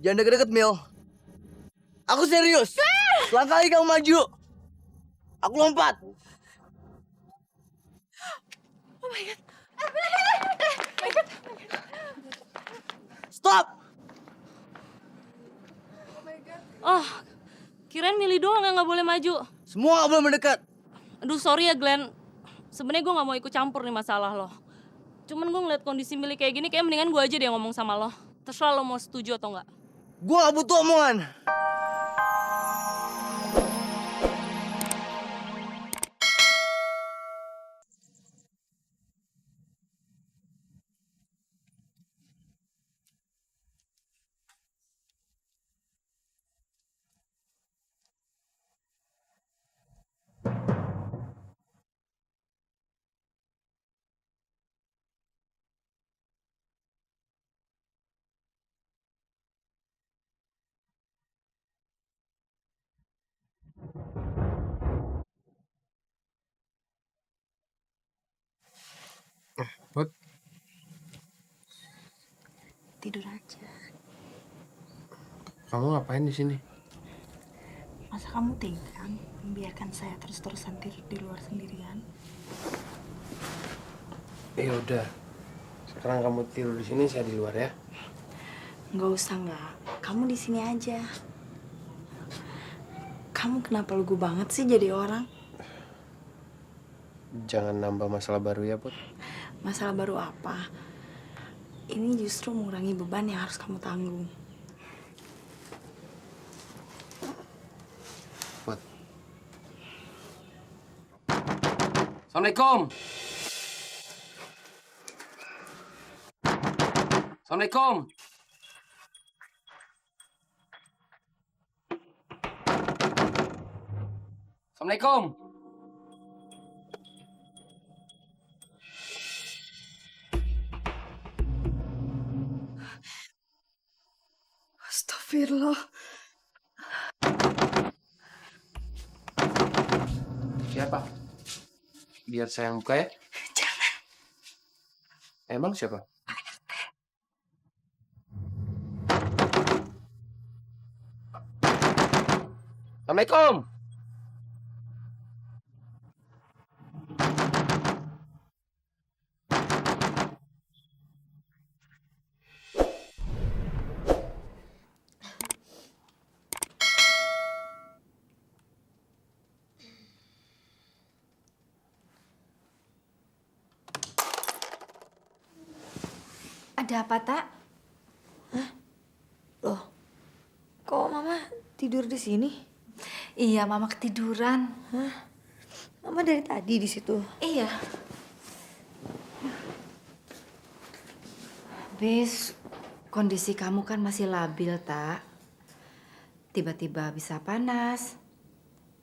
Jangan deket-deket, Mil. Aku serius. Selangkah lagi kamu maju, aku lompat. Oh my God. Stop! Oh, kirain milih doang yang nggak boleh maju. Semua gak boleh mendekat. Aduh, sorry ya Glenn. Sebenarnya gue nggak mau ikut campur nih masalah lo. Cuman gue ngeliat kondisi Milly kayak gini, kayak mendingan gue aja deh yang ngomong sama lo. Terserah lo mau setuju atau nggak. Gue gak butuh omongan. Put, Tidur aja. kamu ngapain di sini? Masa kamu tega membiarkan saya terus-terusan tidur di luar sendirian? Ya udah. Sekarang kamu tidur di sini, saya di luar ya. Nggak usah nggak. Kamu di sini aja. Kamu kenapa lugu banget sih jadi orang? Jangan nambah masalah baru ya, Put. Masalah baru apa? Ini justru mengurangi beban yang harus kamu tanggung. Put. Assalamualaikum. Assalamualaikum. Assalamualaikum. Astagfirullah. Siapa? Biar saya yang buka ya. Jangan. Emang siapa? Assalamualaikum. Ada apa, Tak? Loh, kok Mama tidur di sini? Iya, Mama ketiduran. Mama dari tadi di situ. Iya. Bis, kondisi kamu kan masih labil, Tak. Tiba-tiba bisa panas,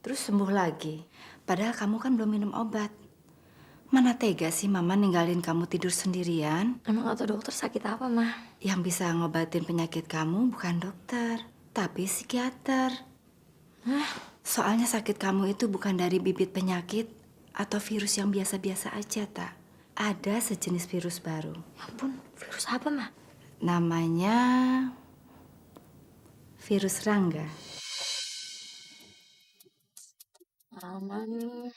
terus sembuh lagi. Padahal kamu kan belum minum obat. Mana tega sih Mama ninggalin kamu tidur sendirian? Emang kata dokter sakit apa, Ma? Yang bisa ngobatin penyakit kamu bukan dokter, tapi psikiater. Soalnya sakit kamu itu bukan dari bibit penyakit atau virus yang biasa-biasa aja, Tak. Ada sejenis virus baru. Ya ampun, virus apa, Ma? Namanya virus Rangga. Aman.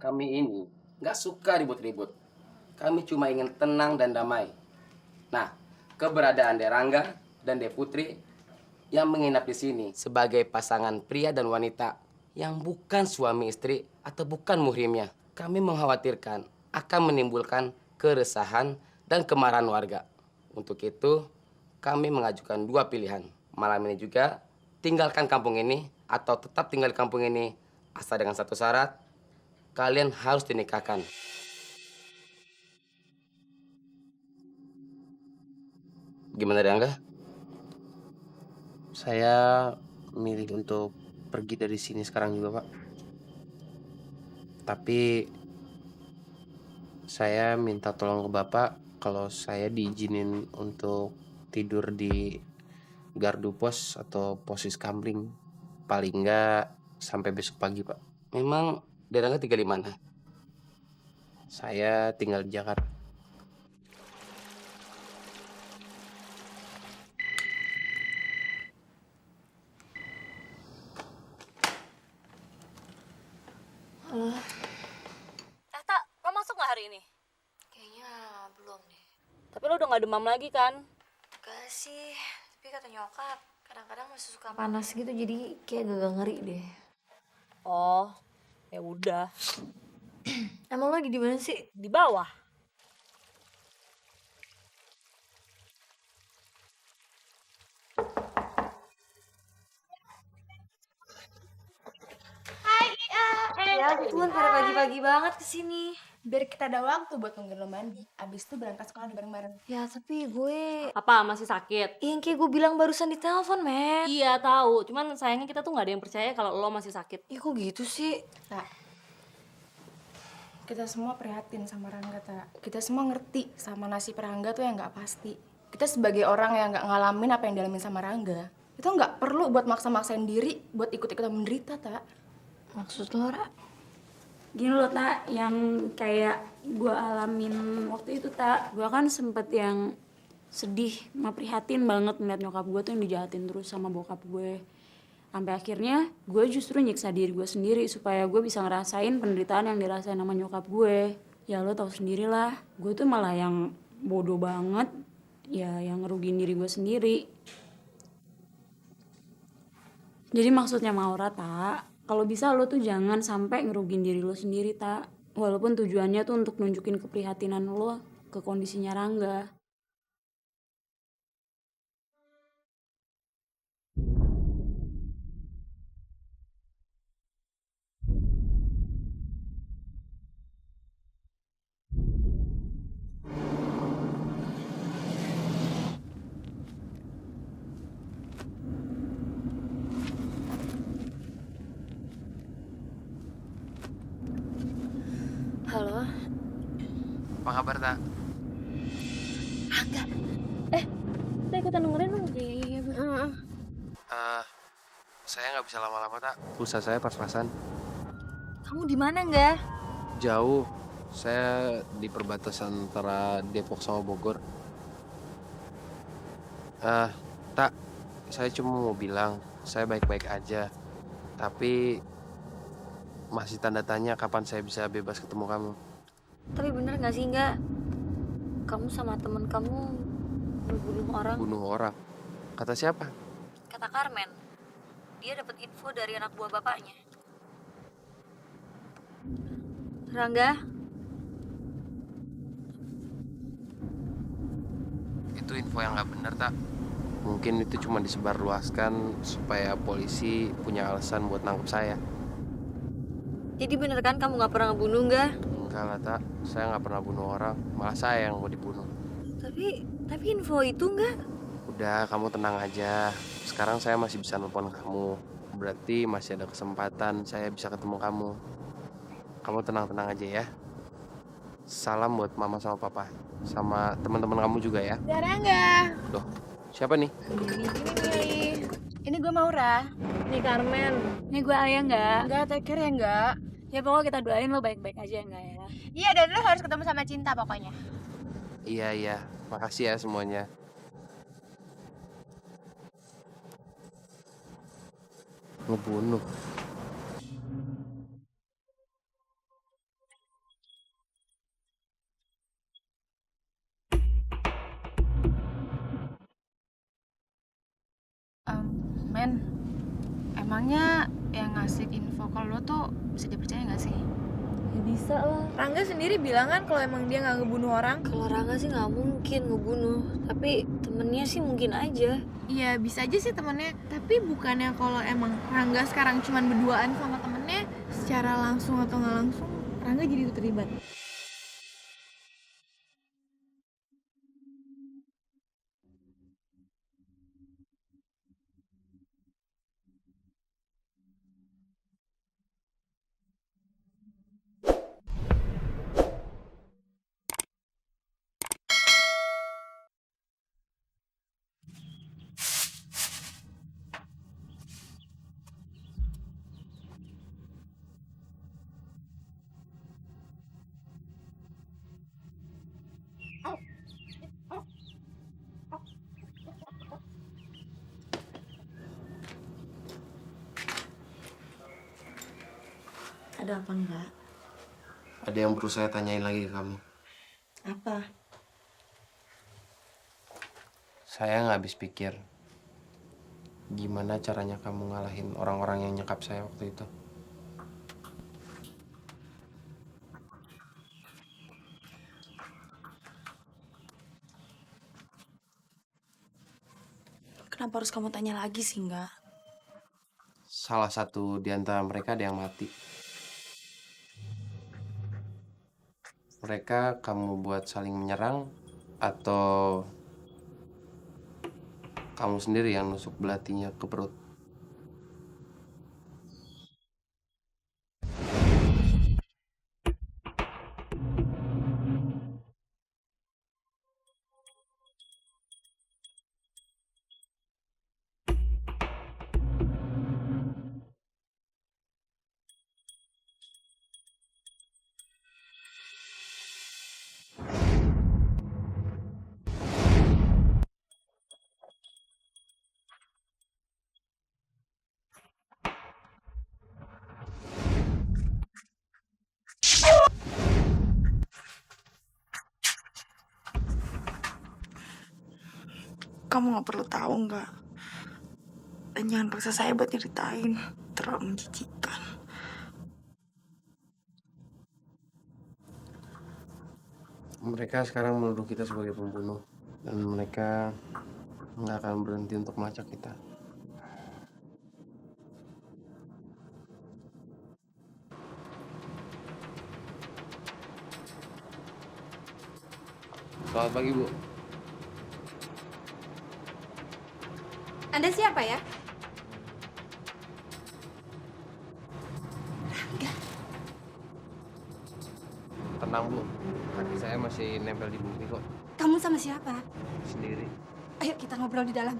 Kami ini nggak suka ribut-ribut. Kami cuma ingin tenang dan damai. Nah, keberadaan Derangga dan De Putri yang menginap di sini sebagai pasangan pria dan wanita yang bukan suami istri atau bukan muhrimnya. Kami mengkhawatirkan akan menimbulkan keresahan dan kemarahan warga. Untuk itu, kami mengajukan dua pilihan. Malam ini juga, tinggalkan kampung ini atau tetap tinggal di kampung ini asal dengan satu syarat, kalian harus dinikahkan. Gimana, Derangga? Saya milih untuk pergi dari sini sekarang juga, Pak. Tapi saya minta tolong ke Bapak kalau saya diizinin untuk tidur di gardu pos atau posis kamling. Paling enggak sampai besok pagi, Pak. Memang Derangga tinggal di mana? Saya tinggal di Jakarta. Tak, lo masuk nggak hari ini? Kayaknya belum deh. Tapi lo udah nggak demam lagi kan? Gak sih, tapi kata nyokap kadang-kadang masih suka panas gitu jadi kayak agak ngeri deh. Oh, ya udah. Emang lo lagi di mana sih? Di bawah. Ya ampun, pada pagi-pagi banget kesini. Biar kita ada waktu buat nungguin lo mandi. Abis itu berangkat sekolah bareng-bareng. Ya tapi gue... Apa, masih sakit? Yang kayak gue bilang barusan di telepon, men. Iya tahu, cuman sayangnya kita tuh nggak ada yang percaya kalau lo masih sakit. Ih kok gitu sih? Tak. Kita semua prihatin sama Rangga, Tak. Kita semua ngerti sama nasib Rangga tuh yang gak pasti. Kita sebagai orang yang gak ngalamin apa yang dialamin sama Rangga, itu gak perlu buat maksa-maksain diri buat ikut-ikutan menderita, Tak. Maksud lo, Ra? Gini loh, Tak, yang kayak gue alamin waktu itu, Tak. Gue kan sempet yang sedih, prihatin banget ngeliat nyokap gue tuh yang dijahatin terus sama bokap gue. Sampai akhirnya gue justru nyiksa diri gue sendiri supaya gue bisa ngerasain penderitaan yang dirasain sama nyokap gue. Ya lo tau sendiri lah, gue tuh malah yang bodoh banget, ya yang ngerugiin diri gue sendiri. Jadi maksudnya Maura, Tak, kalau bisa lo tuh jangan sampai ngerugiin diri lo sendiri, Tak. Walaupun tujuannya tuh untuk nunjukin keprihatinan lo ke kondisinya Rangga. Halo? Apa kabar, Tak? Kita ikutan dengerin dong. Saya nggak bisa lama-lama, Tak. Pulsa saya pas-pasan. Kamu di mana nggak? Jauh. Saya di perbatasan antara Depok sama Bogor. Tak. Saya cuma mau bilang, saya baik-baik aja. Tapi masih tanda tanya kapan saya bisa bebas ketemu kamu. Tapi bener nggak sih nggak? Kamu sama temen kamu ngebunuh orang? Bunuh orang. Kata siapa? Kata Carmen. Dia dapat info dari anak buah bapaknya. Rangga? Itu info yang nggak benar, Tak. Mungkin itu cuma disebarluaskan supaya polisi punya alasan buat nangkep saya. Jadi bener kan kamu nggak pernah ngebunuh nggak? Enggak lah, Tak. Saya nggak pernah bunuh orang. Malah saya yang mau dibunuh. Tapi info itu nggak? Udah, kamu tenang aja. Sekarang saya masih bisa nelpon kamu. Berarti masih ada kesempatan saya bisa ketemu kamu. Kamu tenang-tenang aja ya. Salam buat mama sama papa. Sama teman-teman kamu juga ya. Rangga. Loh, siapa nih? Ini gue Maura. Nih Carmen, nih gue Alia nggak? Enggak, take care ya enggak? Ya pokoknya kita doain lo baik-baik aja nggak ya? Iya, dan lo harus ketemu sama Cinta pokoknya. Iya. Makasih ya semuanya. Ngebunuh. Men, emangnya yang ngasih info ke lo tuh bisa dipercaya nggak sih? Ya bisa lah. Rangga sendiri bilang kan kalau emang dia nggak ngebunuh orang. Kalau Rangga sih nggak mungkin ngebunuh, tapi temennya sih mungkin aja. Iya, bisa aja sih temennya. Tapi bukannya kalau emang Rangga sekarang cuman berduaan sama temennya, secara langsung atau nggak langsung, Rangga jadi ikut terlibat. Ada apa enggak? Ada yang perlu saya tanyain lagi ke kamu. Apa? Saya nggak habis pikir gimana caranya kamu ngalahin orang-orang yang nyekap saya waktu itu. Kenapa harus kamu tanya lagi sih, enggak? Salah satu di antara mereka ada yang mati. Mereka kamu buat saling menyerang atau kamu sendiri yang nusuk belatinya ke perut? Kamu nggak perlu tahu nggak? Dan jangan paksa saya buat nyeritain. Terlalu menjijikan. Mereka sekarang menuduh kita sebagai pembunuh. Dan mereka nggak akan berhenti untuk melacak kita. Selamat pagi, Bu. Anda siapa ya? Tenang, Bu. Kaki saya masih nempel di bumi kok. Kamu sama siapa? Sendiri. Ayo kita ngobrol di dalam.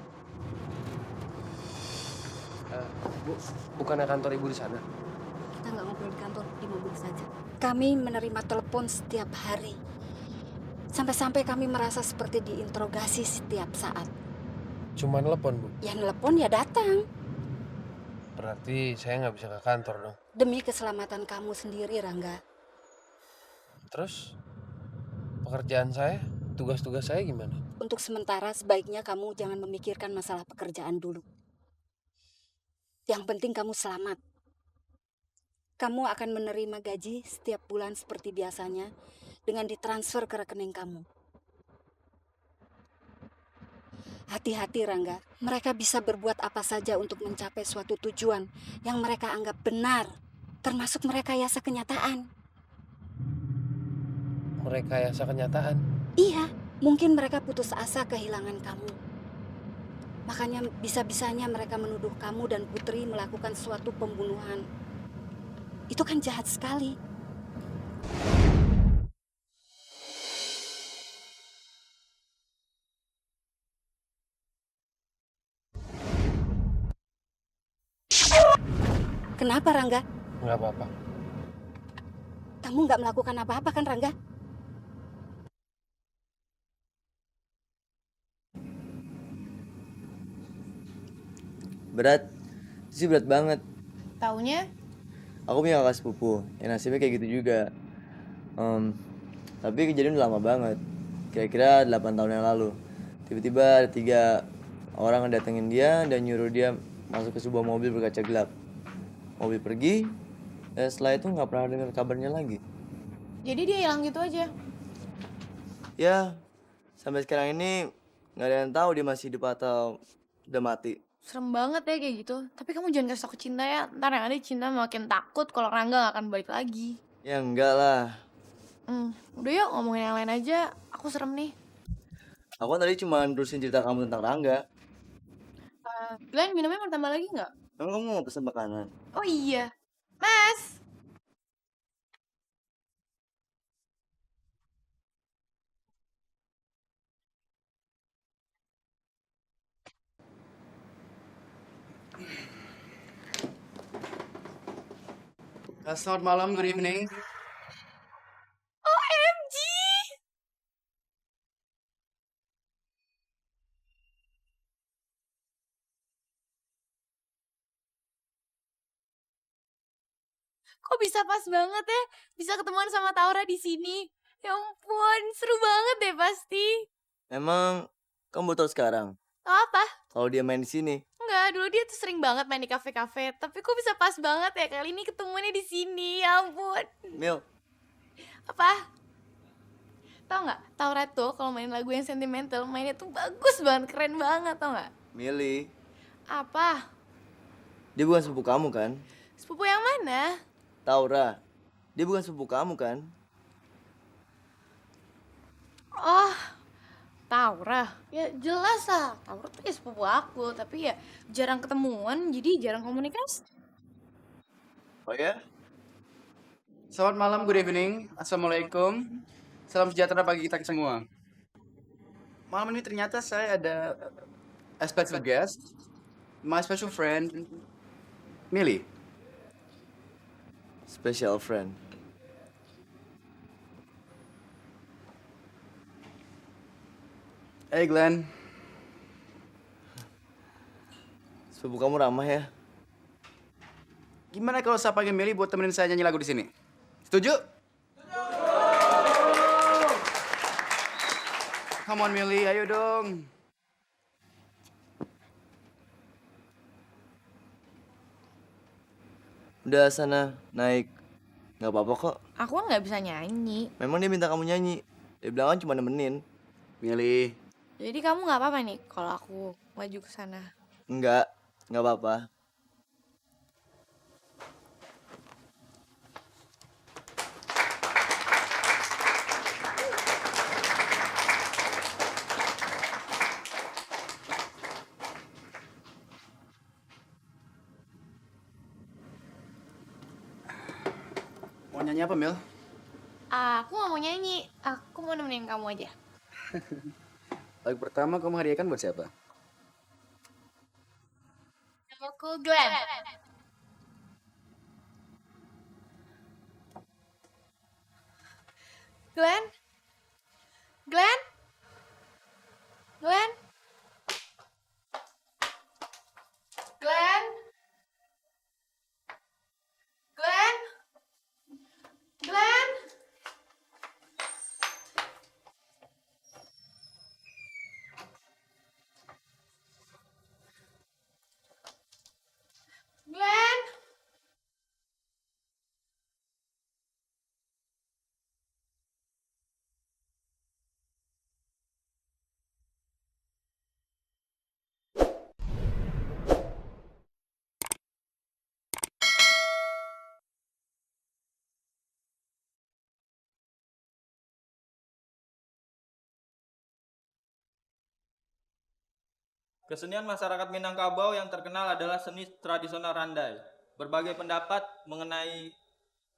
Bu, bukannya kantor Ibu di sana? Kita nggak ngobrol di kantor, di mobil saja. Kami menerima telepon setiap hari. Sampai-sampai kami merasa seperti diinterogasi setiap saat. Cuma telepon, Bu. Yang telepon ya datang. Berarti saya nggak bisa ke kantor dong. Demi keselamatan kamu sendiri, Rangga. Terus, pekerjaan saya, tugas-tugas saya gimana? Untuk sementara sebaiknya kamu jangan memikirkan masalah pekerjaan dulu. Yang penting kamu selamat. Kamu akan menerima gaji setiap bulan seperti biasanya dengan ditransfer ke rekening kamu. Hati-hati, Rangga. Mereka bisa berbuat apa saja untuk mencapai suatu tujuan yang mereka anggap benar, termasuk merekayasa kenyataan. Merekayasa kenyataan. Iya, mungkin mereka putus asa kehilangan kamu. Makanya bisa-bisanya mereka menuduh kamu dan Putri melakukan suatu pembunuhan. Itu kan jahat sekali. Kenapa, Rangga? Nggak apa-apa. Kamu nggak melakukan apa-apa kan, Rangga? Berat. Sih berat banget. Taunya Aku punya kakak sepupu, yang nasibnya kayak gitu juga. Tapi kejadian udah lama banget. Kira-kira 8 tahun yang lalu. Tiba-tiba ada 3 orang yang datengin dia dan nyuruh dia masuk ke sebuah mobil berkaca gelap. Mobil pergi, dan setelah itu nggak pernah dengar kabarnya lagi. jadi dia hilang gitu aja. Ya, sampai sekarang ini nggak ada yang tahu dia masih hidup atau udah mati. Serem banget ya kayak gitu. Tapi kamu jangan kasih tau ke Cinta ya. Ntar yang ada Cinta makin takut kalau Rangga gak akan balik lagi. Ya enggak lah. Udah yuk ngomongin yang lain aja. Aku serem nih. Aku kan tadi cuma nerusin cerita kamu tentang Rangga. Glenn, minumnya mau tambah lagi nggak? Emang kamu mau pesen makanan? Oh iya. Mas! Selamat malam, good evening. OMG! Kok bisa pas banget ya bisa ketemuan sama Taura di sini. Ya ampun, seru banget deh pasti. Emang kamu tahu sekarang Tahu apa? kalau dia main di sini? Enggak, dulu dia tuh sering banget main di kafe-kafe. Tapi kok bisa pas banget ya kali ini ketemuannya di sini. Ya ampun. Mil, Apa? Tahu nggak? Taura tuh kalau main lagu yang sentimental mainnya tuh bagus banget, keren banget, tau nggak? Mili, Apa? dia bukan sepupu kamu kan? Sepupu yang mana? Taura, dia bukan sepupu kamu kan? Oh, Taura. Ya jelas lah, Taura tuh ya sepupu aku. Tapi ya jarang ketemuan, jadi jarang komunikasi. Oh ya? Selamat malam, good evening. Assalamualaikum. Salam sejahtera bagi kita semua. Malam ini ternyata saya ada a special guest, my special friend, Millie. Special friend. Hey Glenn, Sepupu kamu ramah ya? gimana kalau saya panggil Millie buat temenin saya nyanyi lagu di sini? Setuju? Come on Millie, ayo dong. Udah sana, naik. Nggak apa-apa kok. Aku kan nggak bisa nyanyi. Memang dia minta kamu nyanyi. Dia bilang kan cuma nemenin. Millie, Jadi kamu nggak apa-apa nih kalau aku maju ke sana. Nggak apa-apa. mau nyanyi apa Mil? Aku nggak mau nyanyi. Aku mau nemenin kamu aja. Lagu pertama kamu hadiahkan buat siapa? Namaku Glenn. Glenn? Glenn? Glenn? Glenn? Glenn? Glenn? Glenn? Kesenian masyarakat Minangkabau yang terkenal adalah seni tradisional randai. Berbagai pendapat mengenai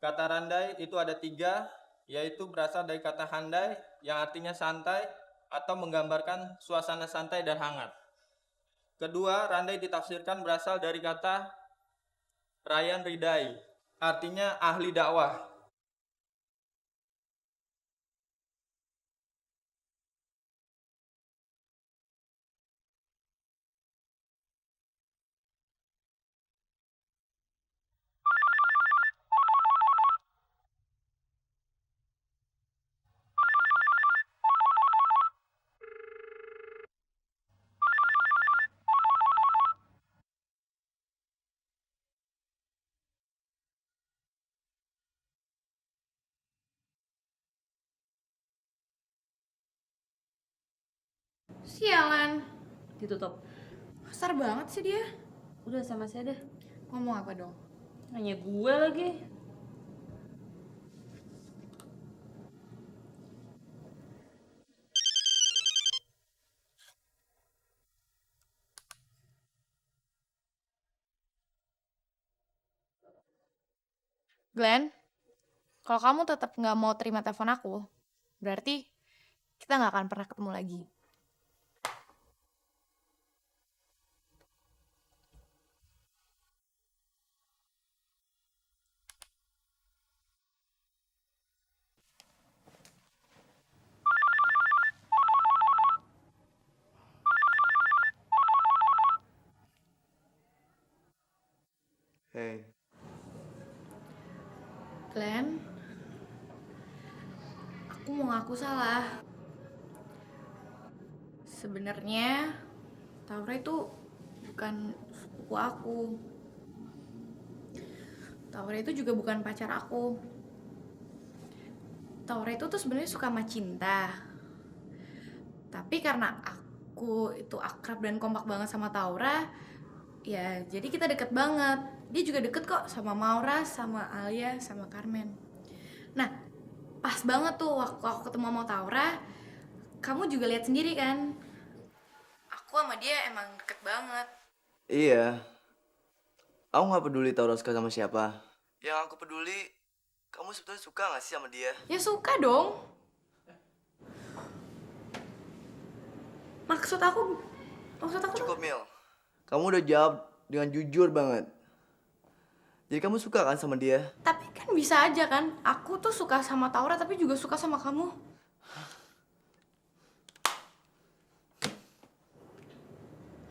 kata randai itu ada 3, yaitu berasal dari kata handai yang artinya santai atau menggambarkan suasana santai dan hangat. Kedua, randai ditafsirkan berasal dari kata Ryan Ridai, artinya ahli dakwah. Sialan. Ditutup. Kasar banget sih dia. Udah sama saya deh. Ngomong apa dong? Nanya gue lagi. Glenn, kalau kamu tetap nggak mau terima telepon aku, berarti kita nggak akan pernah ketemu lagi. Hey, Glenn, aku mau ngaku salah. Sebenarnya Taura itu bukan sepupu aku. Taura itu juga bukan pacar aku. Taura itu tuh sebenarnya suka sama Cinta. Tapi karena aku itu akrab dan kompak banget sama Taura, ya jadi kita deket banget. Dia juga deket kok sama Maura, sama Alia, sama Carmen. Nah, pas banget tuh waktu aku ketemu sama Taura, kamu juga lihat sendiri kan? Aku sama dia emang deket banget. Iya. Aku nggak peduli Taura suka sama siapa. Yang aku peduli, kamu sebetulnya suka nggak sih sama dia? Ya suka dong. Maksud aku Cukup, Mil. Kamu udah jawab dengan jujur banget. Jadi kamu suka kan sama dia? Tapi kan bisa aja kan, aku tuh suka sama Taura tapi juga suka sama kamu.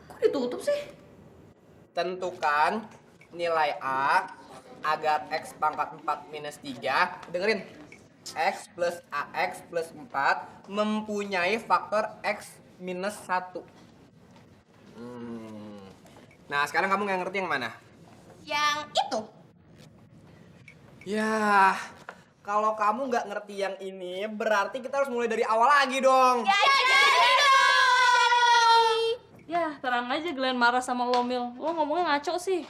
Kok ditutup sih? Tentukan nilai A agar X pangkat 4 minus 3. Dengerin. X plus AX plus 4 mempunyai faktor X minus 1. Nah, sekarang kamu nggak ngerti yang mana? Yang itu. Ya, kalau kamu nggak ngerti yang ini, berarti kita harus mulai dari awal lagi dong. Ya, terang aja Glenn marah sama lo, Mil. Lo ngomongnya ngaco sih.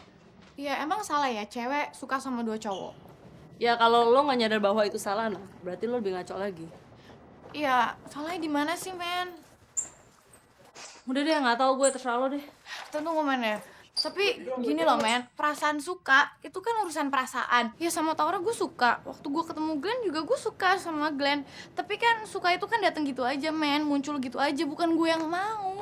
Ya emang salah ya, cewek suka sama dua cowok. Ya kalau lo nggak nyadar bahwa itu salah, nah berarti lo lebih ngaco lagi. Iya, salahnya di mana sih, men? Udah deh, nggak tahu gue, terserah lo deh. Tunggu, men ya. Tapi gini loh, men, perasaan suka itu kan urusan perasaan. Ya sama Taura gue suka. Waktu gue ketemu Glenn juga gue suka sama Glenn. Tapi kan suka itu kan datang gitu aja, men, muncul gitu aja, bukan gue yang mau.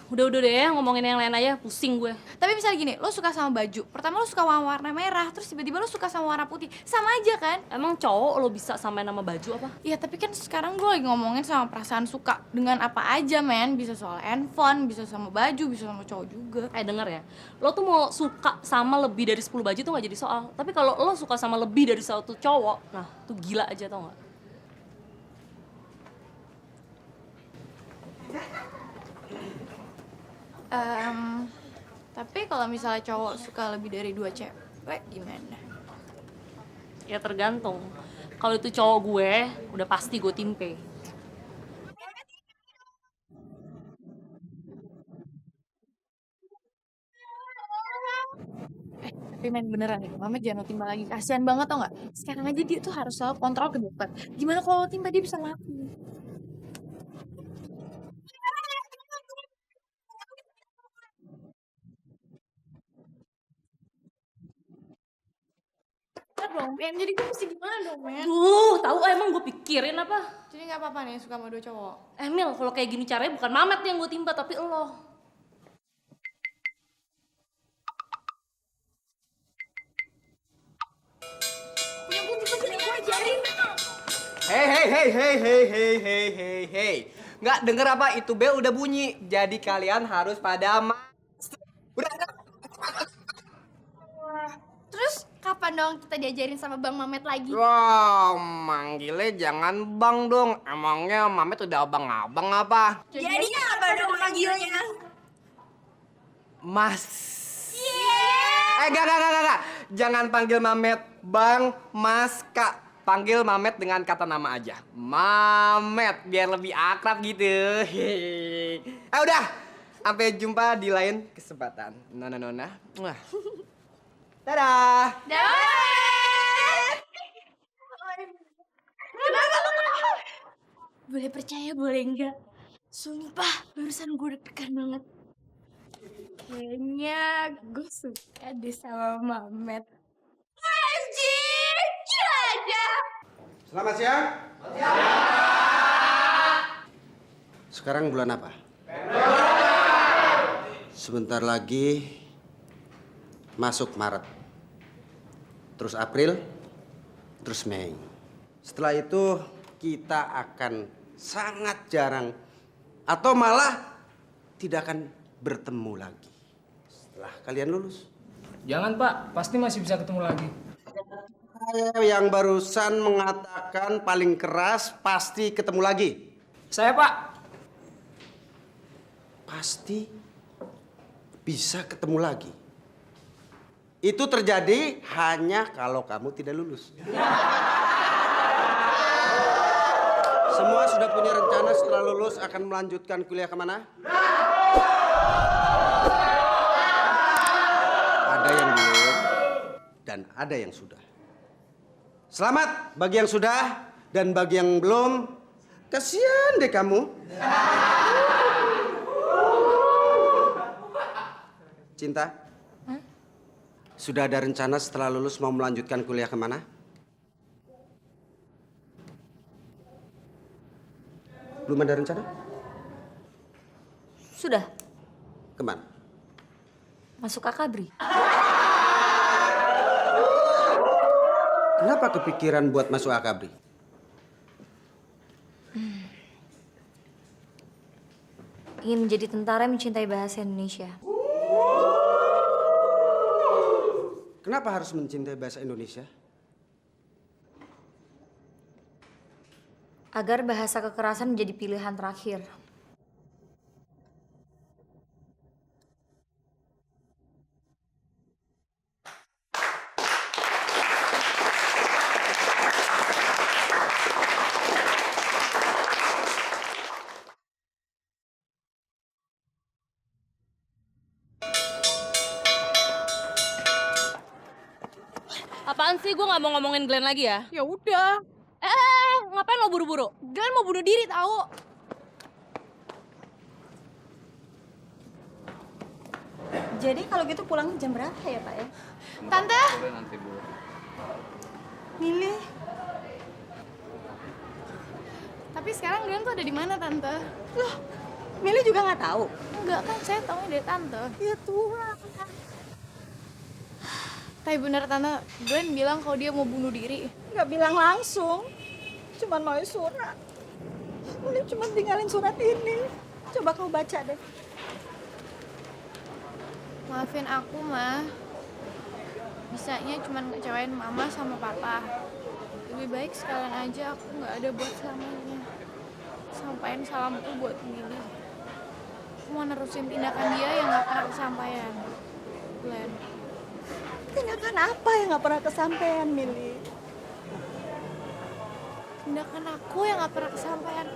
Udah deh ya, ngomongin yang lain aja, pusing gue. Tapi misalnya gini, lo suka sama baju. Pertama lo suka warna merah, terus tiba-tiba lo suka sama warna putih. Sama aja kan? Emang cowok lo bisa samain nama baju apa? Ya tapi kan sekarang gue lagi ngomongin sama perasaan suka. Dengan apa aja, men. Bisa soal handphone, bisa sama baju, bisa sama cowok juga. Denger ya, lo tuh mau suka sama lebih dari 10 baju tuh gak jadi soal. Tapi kalau lo suka sama lebih dari satu cowok, nah tuh gila aja, tau gak? Tapi kalau misalnya cowok suka lebih dari 2 cewek, gimana? Ya tergantung. Kalau itu cowok gue, udah pasti gue timpe. Tapi men beneran ya, Mama jangan lo timba lagi. Kasian banget tau gak? Sekarang aja dia tuh harus selalu kontrol ke dokter. Gimana kalau lo timba dia bisa mati? Dong, men. Jadi gue mesti gimana dong, men? Tahu emang gue pikirin apa? Jadi gak apa-apa nih suka sama 2 cowok? Mil, kalau kayak gini caranya bukan Mamet yang gue timpa, tapi lo. Ya gue bisa jadi gue ajarin. Hey. Nggak denger apa? Itu bel udah bunyi. Jadi kalian harus pada Udah. Terus kapan dong kita diajarin sama Bang Mamet lagi? Wow, manggilnya jangan bang dong. Emangnya Mamet udah abang-abang apa? Jadinya apa dong manggilnya? Mas. Gak. Jangan panggil Mamet Bang, Mas, Kak. Panggil Mamet dengan kata nama aja. Mamet, biar lebih akrab gitu. Udah. Sampai jumpa di lain kesempatan. Nona. Wah. Dadah. Boleh percaya, boleh enggak? Sumpah, barusan gue deg-degan banget. Kayaknya gue suka deh sama Mamet. Anjir, gila aja. Selamat siang. Sekarang bulan apa? Sebentar lagi masuk Maret. Terus April, terus Mei. Setelah itu kita akan sangat jarang atau malah tidak akan bertemu lagi. Setelah kalian lulus. Jangan Pak, pasti masih bisa ketemu lagi. Saya yang barusan mengatakan paling keras pasti ketemu lagi. Saya, Pak. Pasti bisa ketemu lagi. Itu terjadi hanya kalau kamu tidak lulus. Semua sudah punya rencana setelah lulus akan melanjutkan kuliah kemana? Ada yang belum dan ada yang sudah. Selamat bagi yang sudah dan bagi yang belum. Kasihan deh kamu. Cinta? Sudah ada rencana setelah lulus mau melanjutkan kuliah kemana? Belum ada rencana? Sudah, Kemana? masuk akabri. Kenapa kepikiran buat masuk akabri? Ingin menjadi tentara yang mencintai bahasa Indonesia. Kenapa harus mencintai bahasa Indonesia? Agar bahasa kekerasan menjadi pilihan terakhir. Apaan sih? Gue nggak mau ngomongin Glenn lagi ya. Ya udah. Ngapain lo buru-buru? Glenn mau bunuh diri tahu. Jadi kalau gitu pulang jam berapa ya Pak ya? Tante. Nanti, Bu. Milih. Tapi sekarang Glenn tuh ada di mana, Tante? Loh, Milih juga nggak tahu. Enggak kan, saya tahu dari Tante. Ya Tuhan. Tapi bener Tante, Glenn bilang kalau dia mau bunuh diri. Nggak bilang langsung. Cuman mau surat. Milih cuma tinggalin surat ini. Coba kau baca deh. Maafin aku, Ma. Bisanya cuma ngecewain Mama sama Papa. Lebih baik sekalian aja aku nggak ada buat selamanya. Sampaikan salamku buat Milih. Aku mau nerusin tindakan dia yang nggak pernah kesampaian. Glenn. Tindakan apa yang nggak pernah kesampaian, Milih? Tindakan aku yang nggak pernah kesampaian.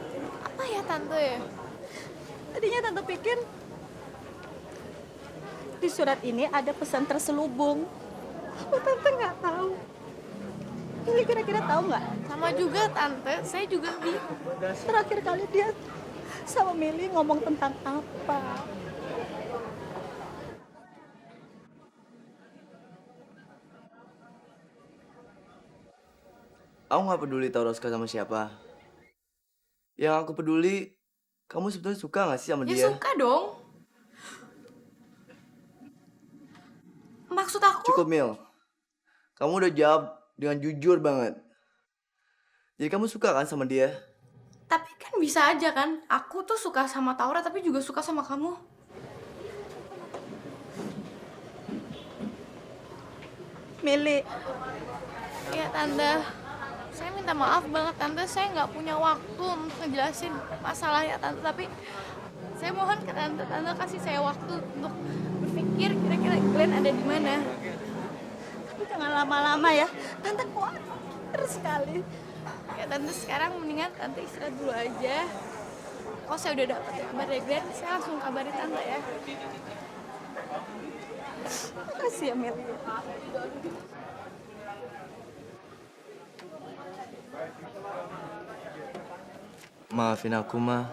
Apa ya, Tante ya? Tadinya Tante pikir di surat ini ada pesan terselubung. Tapi Tante nggak tahu. Milih kira-kira tahu nggak? Sama juga, Tante. Saya juga bingung. Terakhir kali dia sama Milih ngomong tentang apa? Aku nggak peduli Tauros suka sama siapa. Yang aku peduli, kamu sebetulnya suka nggak sih sama Ya dia? suka dong. Maksud aku... Cukup, Mil. Kamu udah jawab dengan jujur banget. Jadi kamu suka kan sama dia? Tapi kan bisa aja kan, aku tuh suka sama Taura tapi juga suka sama kamu. Milih. Iya Tante, saya minta maaf banget Tante, saya nggak punya waktu untuk ngejelasin masalahnya Tante. Tapi saya mohon ke Tante, Tante kasih saya waktu untuk berpikir kira-kira Glenn ada di mana. Tapi jangan lama-lama ya. Tante khawatir sekali. Ya Tante, sekarang mendingan Tante istirahat dulu aja. Kalau saya udah dapat kabar dari Glenn, saya langsung kabarin Tante ya. Makasih ya, Milih. Maafin aku, Ma.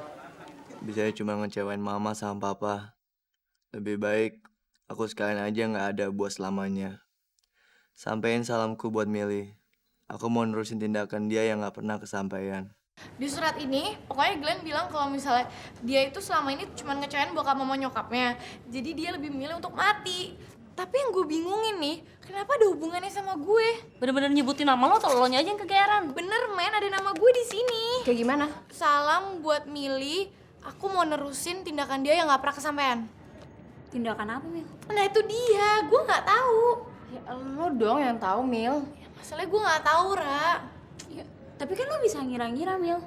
Bisa cuma ngecewain Mama sama Papa. Lebih baik aku sekalian aja nggak ada buat selamanya. Sampein salamku buat Milih. Aku mau nerusin tindakan dia yang nggak pernah kesampaian. Di surat ini, pokoknya Glenn bilang kalau misalnya dia itu selama ini cuma ngecewain bokap mama nyokapnya. Jadi dia lebih memilih untuk mati. Tapi yang gue bingungin nih, kenapa ada hubungannya sama gue? Bener-bener nyebutin nama lo atau lo nya aja yang kegeeran? Bener men, ada nama gue di sini. Kayak gimana? Salam buat Milih, aku mau nerusin tindakan dia yang gak pernah kesampaian. Tindakan apa, Mil? Nah itu dia, gue gak tahu. Ya lo dong yang tahu, Mil. Ya Masalahnya gue nggak tahu, Ra. Ya, tapi kan lo bisa ngira-ngira, Mil.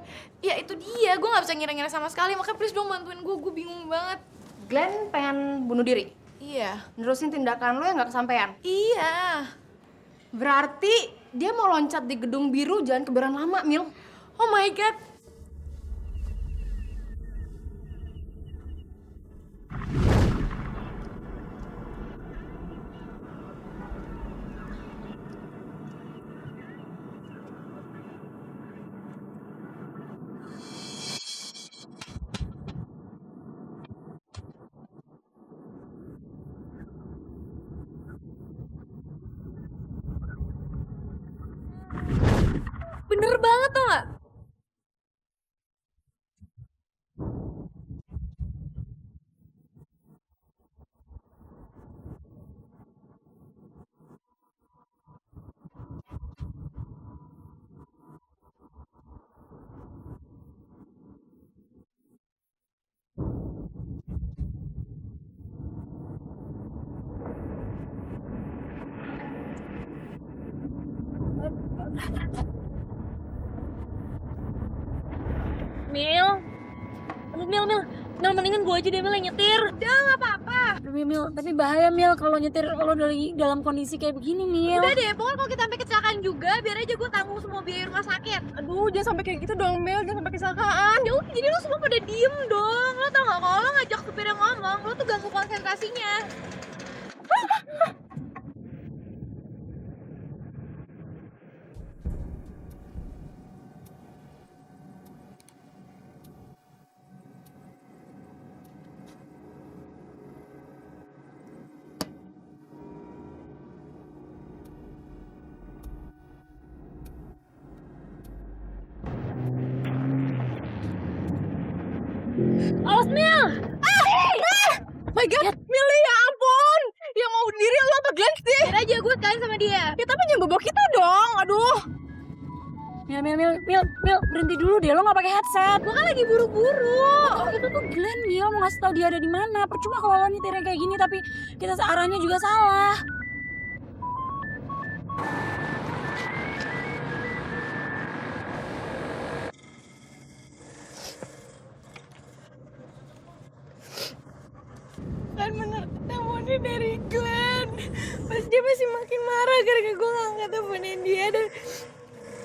Ya itu dia, gue nggak bisa ngira-ngira sama sekali. Makanya please dong bantuin gue bingung banget. Glenn pengen bunuh diri? Iya. Nerusin tindakan lo yang nggak kesampaian? Iya. Berarti dia mau loncat di gedung biru Jalan Kebayoran Lama, Mil. Oh my God. Bener banget tuh nggak? Mil. Aduh, Mil, mendingan gue aja deh, Mil, yang nyetir. Udah nggak apa-apa. Aduh, Mil, tapi bahaya, Mil, kalau nyetir lo dalam kondisi kayak begini, Mil. Udah deh, pokoknya kalau kita sampai kecelakaan juga, biar aja gue tanggung semua biaya rumah sakit. Aduh, jangan sampai kayak gitu dong, Mel. Jangan sampai kecelakaan. Ya udah, jadi lo semua pada diem dong. Lo tau gak, kalau lo ngajak supir yang ngomong, lo tuh ganggu konsentrasinya. Awas, Mil! My God, Milly, ya ampun. Yang mau bunuh diri lo apa Glenn sih? Biar aja gue sekalian sama dia. Ya tapi jangan bawa kita dong, aduh. Mil, berhenti dulu deh, lo gak pakai headset. Gue kan lagi buru-buru. Oh, itu tuh Glenn, Mil, mau ngasih tau dia ada di mana. Percuma kalau lo nyetirnya kayak gini, tapi kita arahnya juga salah. Kan bener teleponnya dari Glenn. Pas dia masih makin marah gara-gara gue gak angkat teleponin dia. Dan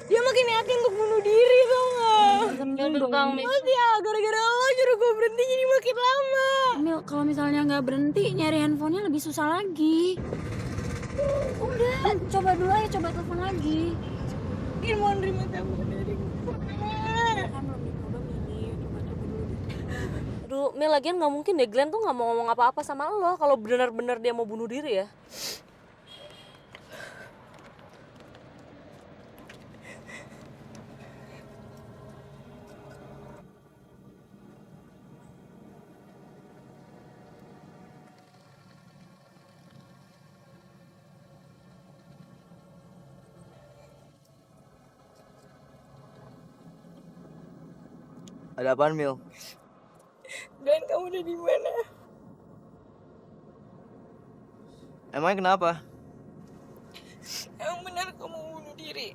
dia makin yakin untuk bunuh diri, tau gak? Mas ya, gara-gara lo nyuruh gue berhenti jadi makin lama. Mil, kalau misalnya nggak berhenti, nyari handphonenya lebih susah lagi. Udah, coba dulu aja, coba telepon lagi. Mungkin mau nerima telepon dari gue. Aduh, Mil, lagian gak mungkin deh Glenn tuh gak mau ngomong apa-apa sama lo kalau benar-benar dia mau bunuh diri ya. Ada apaan, Mil? Glenn, kamu udah di mana? Emangnya kenapa? Emang benar kamu bunuh diri?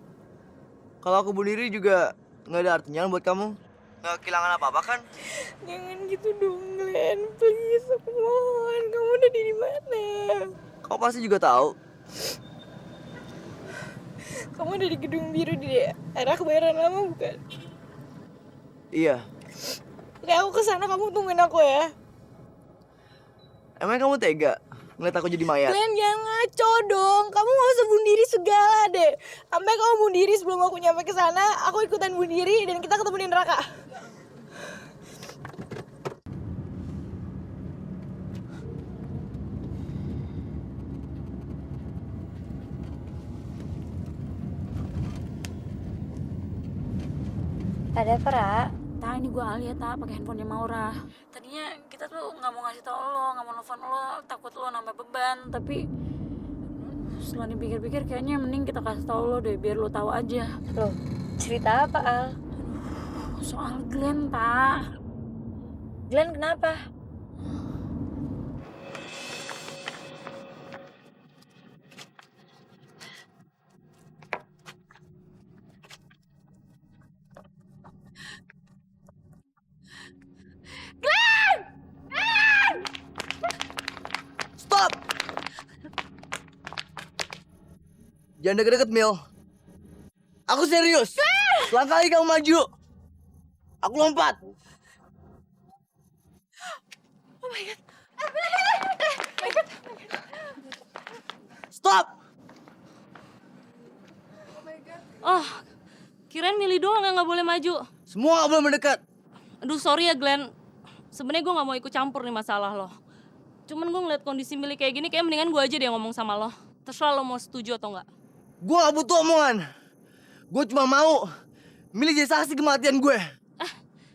Kalau aku bunuh diri juga nggak ada artinya buat kamu. Nggak kehilangan apa-apa kan? Jangan gitu dong, Glenn. Please, aku mohon. Kamu udah di mana? Kamu pasti juga tahu. Kamu udah di gedung biru di arah Kebayoran Lama, bukan? Iya. Oke, aku kesana, kamu tungguin aku ya. Emangnya kamu tega ngeliat aku jadi mayat? Glenn, jangan ngaco dong. Kamu gak usah bunuh diri segala deh. Sampai kamu bunuh diri sebelum aku nyampe ke sana, aku ikutan bunuh diri dan kita ketemu di neraka. Ada apa, Ra? Tak, ini gue Alia, tak, pakai handphonenya Maura. Tadinya kita tuh nggak mau ngasih tau lo, nggak mau nelfon lo, takut lo nambah beban. Tapi setelah dipikir-pikir kayaknya mending kita kasih tau lo deh, biar lo tahu aja. Loh, cerita apa, Al? Soal Glenn, tak. Glenn kenapa? Jangan deket-deket, Mil. Aku serius. Selangkah lagi kamu maju, aku lompat. Oh my God. Stop! Oh, kirain milih doang yang nggak boleh maju. Semua nggak boleh mendekat. Aduh, sorry ya Glenn. Sebenarnya gue nggak mau ikut campur nih masalah lo. Cuman gue ngeliat kondisi Milih kayak gini, kayak mendingan gue aja deh yang ngomong sama lo. Terserah lo mau setuju atau enggak. Gue gak butuh omongan. Gue cuma mau Milih jadi saksi kematian gue.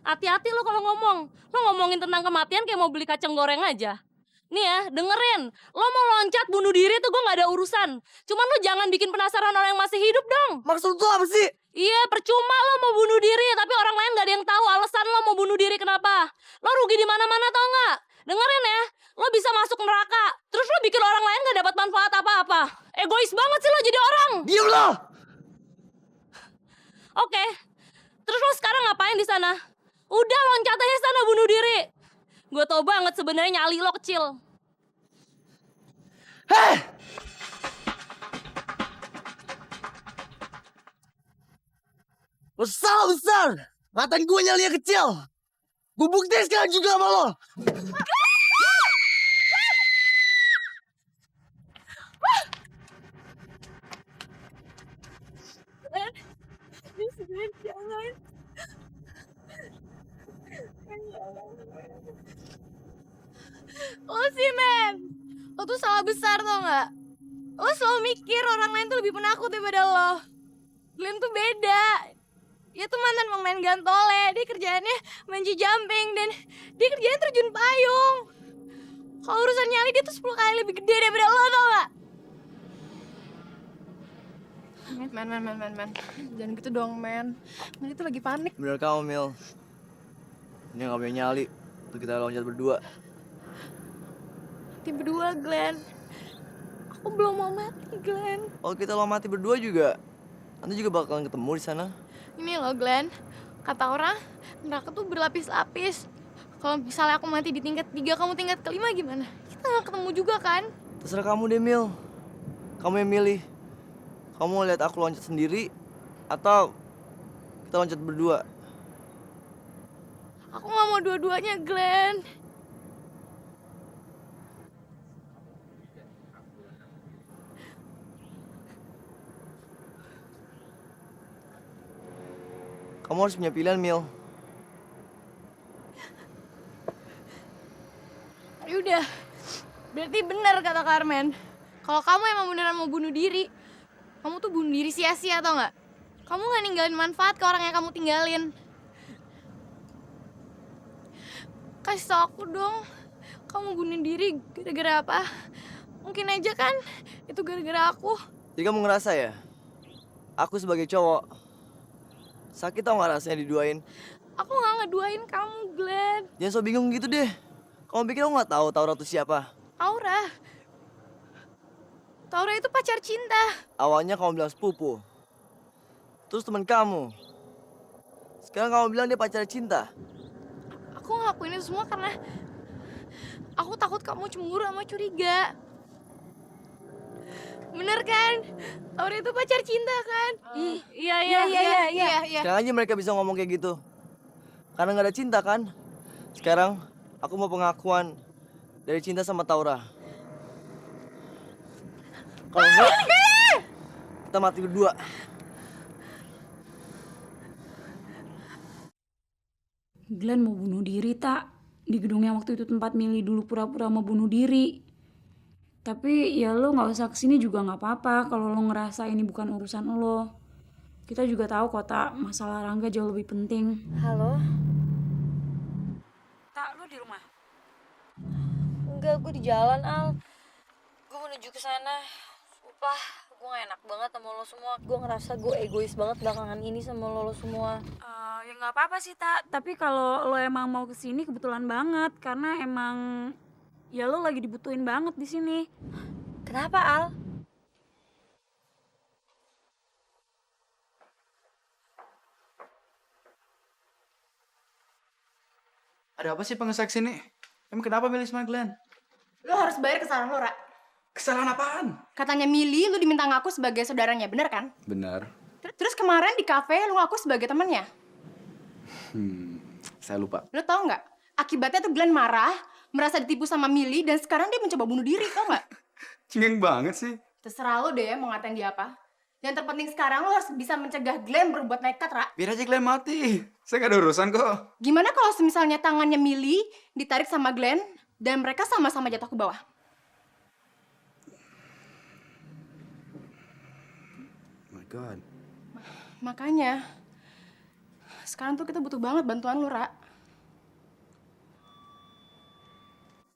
Hati-hati lo kalau ngomong. Lo ngomongin tentang kematian kayak mau beli kacang goreng aja. Nih ya, dengerin. Lo mau loncat bunuh diri tuh gue gak ada urusan. Cuman lo jangan bikin penasaran orang yang masih hidup dong. Maksud lo apa sih? Iya, percuma lo mau bunuh diri, tapi orang lain gak ada yang tahu alasan lo mau bunuh diri kenapa. Lo rugi di mana-mana tau nggak? Dengerin ya, lo bisa masuk neraka, terus lo bikin orang lain gak dapat manfaat apa-apa. Egois banget sih lo jadi orang. Diam lo! Oke, terus lo sekarang ngapain di sana? Udah loncat aja sana bunuh diri. Gue tau banget sebenarnya nyali lo kecil. Heh! Lo salah besar. Ngatain gue nyalinya kecil. Gue buktiin sekarang juga sama lo. Jangan. Lo sih, men. Lo tuh salah besar tau gak? Lo selalu mikir orang lain tuh lebih penakut daripada lo. Glenn tuh beda. Dia tuh mantan pemain gantole. Dia kerjaannya bungee jumping dan dia kerjanya terjun payung. Kalau urusan nyali dia tuh 10 kali lebih gede daripada lo tau gak? Men. Jangan gitu dong, men. Men itu lagi panik. Bener kamu, Mil. Ini gak punya nyali. Tuh kita loncat berdua. Tim berdua, Glenn. Aku belum mau mati, Glenn. Kalau kita lo mati berdua juga, nanti juga bakalan ketemu di sana. Ini loh, Glenn. Kata orang, neraka tuh berlapis-lapis. Kalau misalnya aku mati di tingkat 3, kamu tingkat ke-5 gimana? Kita gak ketemu juga kan? Terserah kamu deh, Mil. Kamu yang milih. Kamu mau lihat aku loncat sendiri, atau kita loncat berdua? Aku gak mau dua-duanya, Glenn. Kamu harus punya pilihan, Mil. Yaudah, berarti benar kata Carmen. Kalau kamu emang beneran mau bunuh diri, kamu tuh bunuh diri sia-sia tau gak? Kamu gak ninggalin manfaat ke orang yang kamu tinggalin. Kasih tau aku dong, kamu bunuh diri gara-gara apa? Mungkin aja kan itu gara-gara aku. Jadi kamu ngerasa ya, aku sebagai cowok, sakit tau gak rasanya diduain? Aku gak ngeduain kamu, Glenn. Jangan so bingung gitu deh. Kamu pikir aku gak tahu Taura itu siapa? Aura. Taura itu pacar cinta. Awalnya kamu bilang sepupu. Terus teman kamu. Sekarang kamu bilang dia pacar cinta. Aku ngelakuin itu semua karena aku takut kamu cemburu sama curiga. Bener kan? Taura itu pacar cinta kan? Iya. Sekarang aja mereka bisa ngomong kayak gitu. Karena gak ada cinta kan? Sekarang aku mau pengakuan dari cinta sama Taura. Kalau enggak, kita mati berdua. Glenn mau bunuh diri, tak? Di gedung yang waktu itu tempat Milih dulu pura-pura mau bunuh diri. Tapi ya lo gak usah kesini juga gak apa-apa kalau lo ngerasa ini bukan urusan lo. Kita juga tahu kok, tak, masalah Rangga jauh lebih penting. Halo? Tak, lo di rumah? Enggak, gue di jalan, Al. Gue menuju ke sana. Sumpah, gue gak enak banget sama lo semua. Gue ngerasa gue egois banget belakangan ini sama lo semua. Ya nggak apa-apa sih, tak. Tapi kalau lo emang mau kesini kebetulan banget, karena emang ya lo lagi dibutuhin banget di sini. Kenapa, Al? Ada apa sih pengesek sini? Emang kenapa milih sama Glenn? Lo harus bayar kesalahan lo, Ra. Kesalahan apaan? Katanya Mili, lu diminta ngaku sebagai saudaranya, bener kan? Benar. Terus kemarin di kafe lu ngaku sebagai temannya. Saya lupa. Lu tau nggak? Akibatnya tuh Glenn marah, merasa ditipu sama Mili, dan sekarang dia mencoba bunuh diri, tau nggak? Cengeng banget sih. Terserah lu deh mau ngatain dia apa. Yang terpenting sekarang lu harus bisa mencegah Glenn berbuat nekat, Ra. Biar aja Glenn mati. Saya gak ada urusan kok. Gimana kalau misalnya tangannya Mili ditarik sama Glenn, dan mereka sama-sama jatuh ke bawah? Oh my God. Makanya, sekarang tuh kita butuh banget bantuan lu, Ra.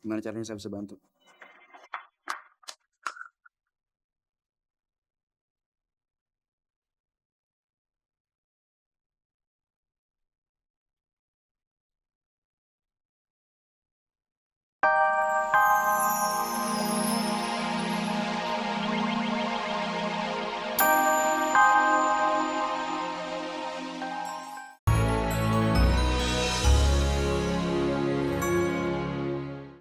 Gimana caranya saya bisa bantu?